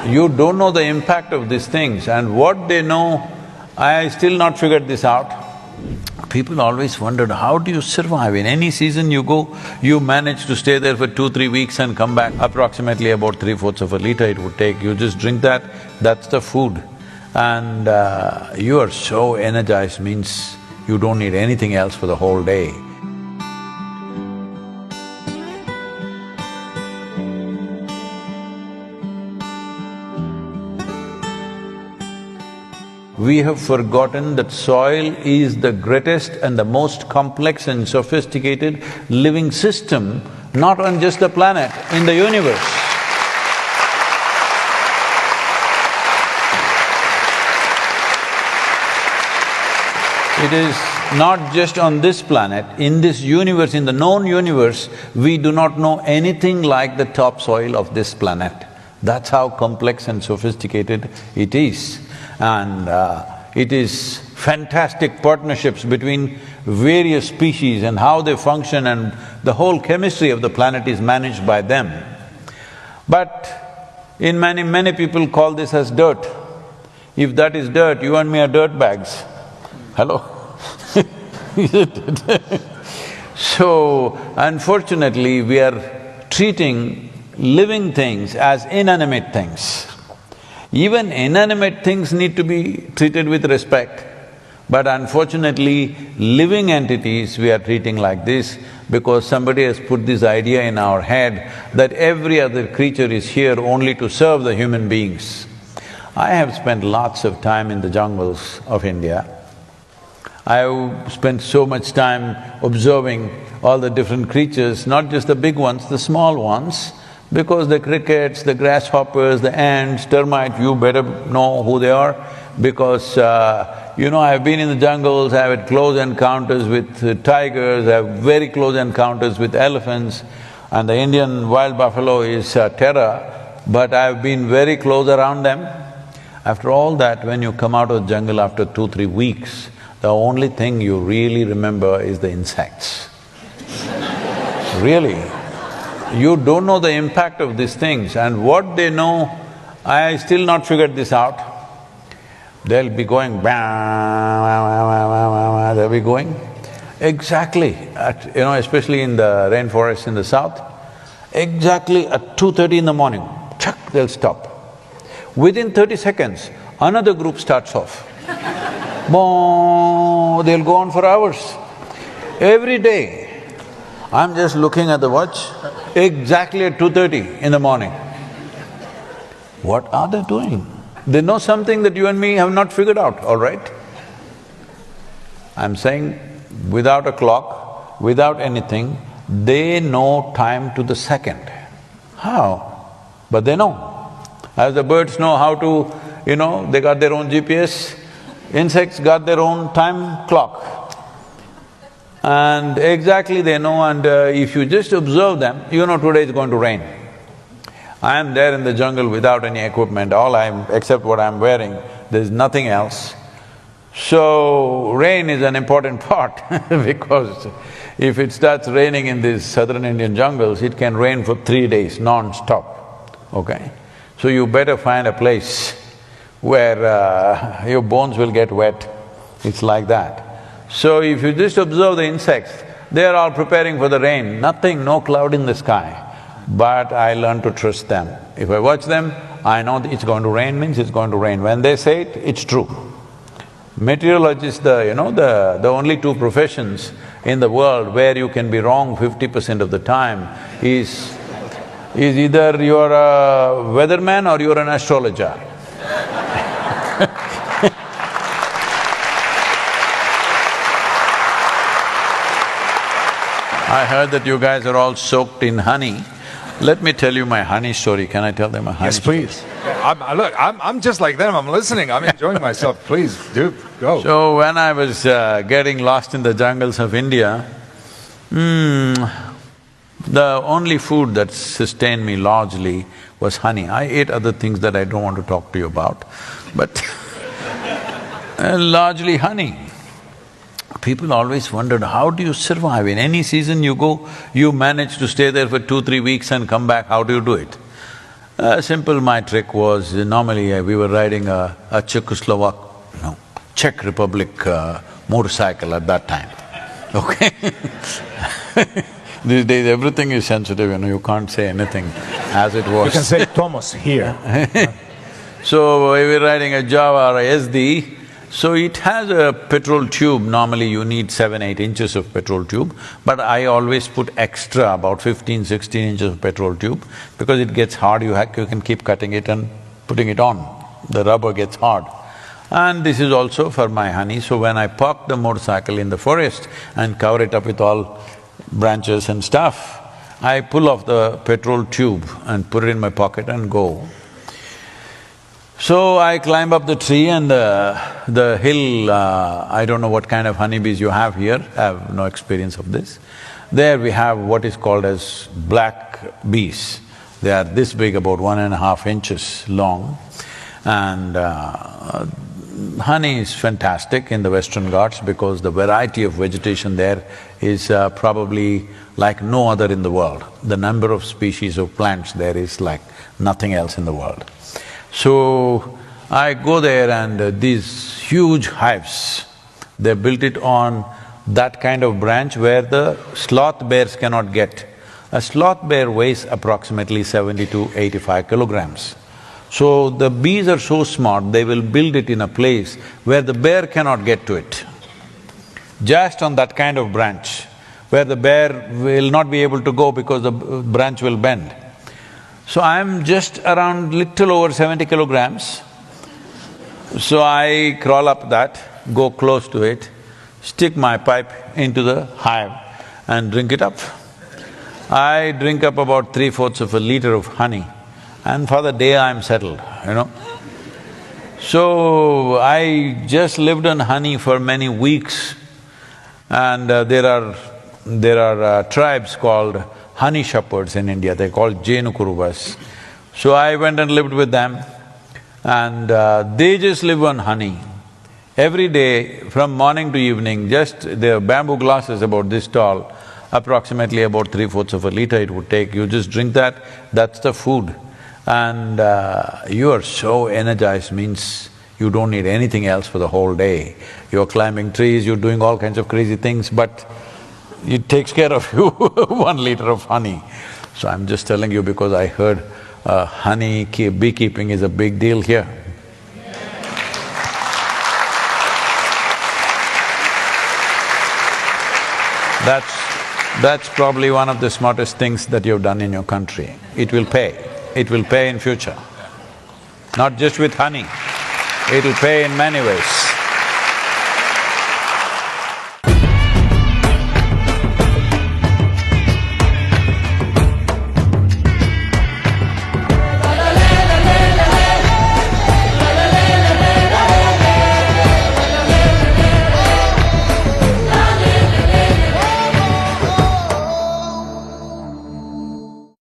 You don't know the impact of these things, and what they know, I still not figured this out. People always wondered, how do you survive? In any season you go, you manage to stay there for 2-3 weeks and come back. Approximately about 3/4 of a liter it would take. You just drink that, that's the food. And you are so energized, means you don't need anything else for the whole day. We have forgotten that soil is the greatest and the most complex and sophisticated living system, not on just the planet, in the universe. It is not just on this planet, in this universe, in the known universe, we do not know anything like the topsoil of this planet. That's how complex and sophisticated it is. And it is fantastic partnerships between various species and how they function, and the whole chemistry of the planet is managed by them. But many people call this as dirt. If that is dirt, you and me are dirt bags. Hello? So, unfortunately, we are treating living things as inanimate things. Even inanimate things need to be treated with respect, but unfortunately, living entities we are treating like this because somebody has put this idea in our head that every other creature is here only to serve the human beings. I have spent lots of time in the jungles of India. I have spent so much time observing all the different creatures, not just the big ones, the small ones, because the crickets, the grasshoppers, the ants, termites, you better know who they are, because I've been in the jungles, I've had close encounters with tigers, I have very close encounters with elephants, and the Indian wild buffalo is terror, but I've been very close around them. After all that, when you come out of the jungle after 2-3 weeks, the only thing you really remember is the insects. Really. You don't know the impact of these things, and what they know, I still not figured this out. They'll be going bang, they'll be going exactly at, especially in the rainforest in the south, exactly at 2:30 in the morning, chuck, they'll stop. Within 30 seconds, another group starts off. Boom, they'll go on for hours. Every day, I'm just looking at the watch, exactly at 2:30 in the morning. What are they doing? They know something that you and me have not figured out, all right? I'm saying without a clock, without anything, they know time to the second. How? But they know. As the birds know how to, they got their own GPS, insects got their own time clock. And exactly they know, and if you just observe them, today is going to rain. I am there in the jungle without any equipment, except what I'm wearing, there's nothing else. So, rain is an important part because if it starts raining in these southern Indian jungles, it can rain for 3 days non-stop, okay? So you better find a place where your bones will get wet, it's like that. So if you just observe the insects, they are all preparing for the rain, nothing, no cloud in the sky. But I learn to trust them. If I watch them, I know that it's going to rain means it's going to rain. When they say it, it's true. Meteorologists, the only two professions in the world where you can be wrong 50% of the time is either you're a weatherman or you're an astrologer. I heard that you guys are all soaked in honey. Let me tell you my honey story. Can I tell them a honey story? Yes, please. I'm just like them. I'm listening. I'm enjoying myself. Please, do go. So when I was getting lost in the jungles of India, the only food that sustained me largely was honey. I ate other things that I don't want to talk to you about, but largely honey. People always wondered, how do you survive? In any season you go, you manage to stay there for 2-3 weeks and come back, how do you do it? Simple, my trick was, normally we were riding a Czech Republic motorcycle at that time, okay? These days everything is sensitive, you can't say anything as it was. You can say Thomas here. So we were riding a Java or a SD, so it has a petrol tube. Normally you need 7–8 inches of petrol tube, but I always put extra, about 15–16 inches of petrol tube, because it gets hard, you can keep cutting it and putting it on, the rubber gets hard. And this is also for my honey, so when I park the motorcycle in the forest and cover it up with all branches and stuff, I pull off the petrol tube and put it in my pocket and go. So I climb up the tree and the hill, I don't know what kind of honeybees you have here, I have no experience of this. There we have what is called as black bees. They are this big, about 1.5 inches long, and honey is fantastic in the Western Ghats because the variety of vegetation there is probably like no other in the world. The number of species of plants there is like nothing else in the world. So, I go there and these huge hives, they built it on that kind of branch where the sloth bears cannot get. A sloth bear weighs approximately 70 to 85 kilograms. So, the bees are so smart, they will build it in a place where the bear cannot get to it. Just on that kind of branch, where the bear will not be able to go because the branch will bend. So I'm just around little over 70 kilograms. So I crawl up that, go close to it, stick my pipe into the hive and drink it up. I drink up about 3/4 of a liter of honey, and for the day I'm settled. So I just lived on honey for many weeks, and there are tribes called honey shepherds in India, they're called Jenukuruvas. So I went and lived with them, and they just live on honey. Every day, from morning to evening, just their bamboo glasses about this tall, approximately about 3/4 of a liter it would take, you just drink that, that's the food. And you are so energized, means you don't need anything else for the whole day. You're climbing trees, you're doing all kinds of crazy things, but it takes care of you 1 liter of honey. So I'm just telling you because I heard honey beekeeping is a big deal here. That's probably one of the smartest things that you've done in your country. It will pay. It will pay in future. Not just with honey, it'll pay in many ways.